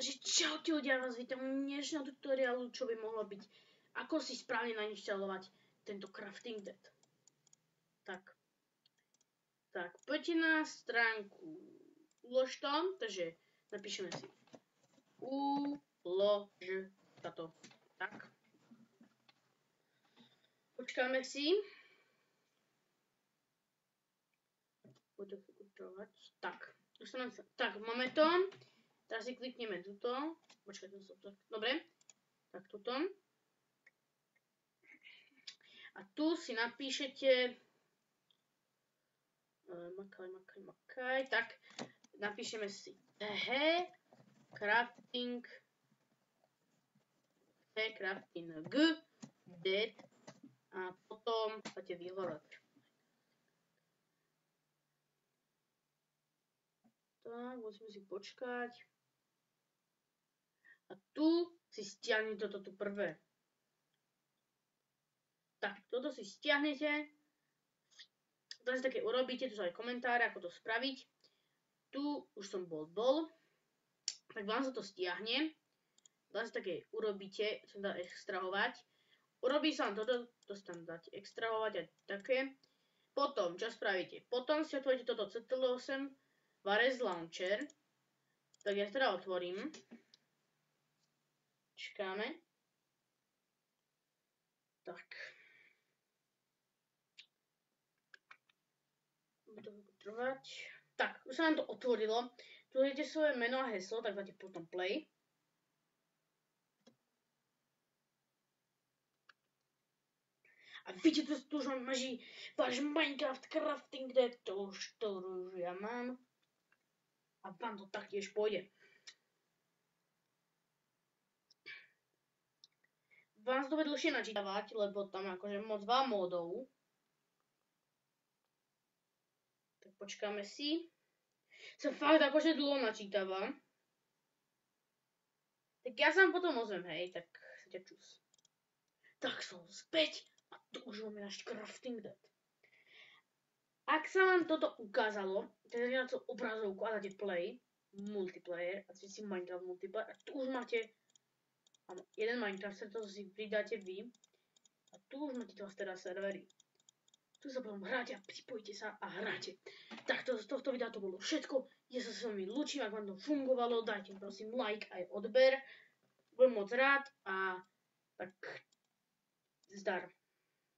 Takže čaute ľudia, vás vítam u dnešného tutoriálu, čo by mohlo byť, ako si správne nainštalovať tento Crafting Dead. Tak, poďte na stránku ulož to, takže napíšeme si ulož táto, tak. Počkáme si. Tak, tak, máme to. Teraz si klikneme tuto. Počkajte, dobre. Tak tuto. A tu si napíšete makaj. Tak, napíšeme si crafting dead a potom dáte vyhľadať. Tak, musíme si počkať. A tu si stiahne toto tu prvé. Tak, toto si stiahnete. To si také urobíte, tu sú aj komentáre, ako to spraviť. Tu už som bol. Tak vám sa to stiahne. Vám sa také urobíte, som dá extrahovať. Urobí sa vám toto, to si tam dáte extrahovať a také. Potom, čo spravíte? Potom si otvoríte toto CTL8 Varez Launcher. Tak ja teda otvorím. Čakáme. Tak. Bude to trvať. Tak, už sa nám to otvorilo. Tu dáte svoje meno a heslo, tak dáte potom play. A vidíte, tu už mám váš Minecraft Crafting Dead, to už ja mám. A vám to taktiež pôjde. Vám to bude dlhšie načítavať, lebo tam akože moc veľa módov. Tak počkáme si. Sa fakt akože dlho načítava. Tak ja sa vám potom ozvem, hej, tak sa ťa čus. Tak som späť a tu už máme náš Crafting Dead. Ak sa vám toto ukázalo, tak dáte na to obrazovku a dáte play, multiplayer, a si Minecraft multiplayer a tu už máte jeden Minecraft, to si pridáte vy a tu už máte teraz servery. Tu sa potom hráte a pripojíte sa a hráte. Tak z tohto videa to bolo všetko. Ja sa s vami lúčim, ak vám to fungovalo, dajte prosím like aj odber. Budem moc rád a tak zdar.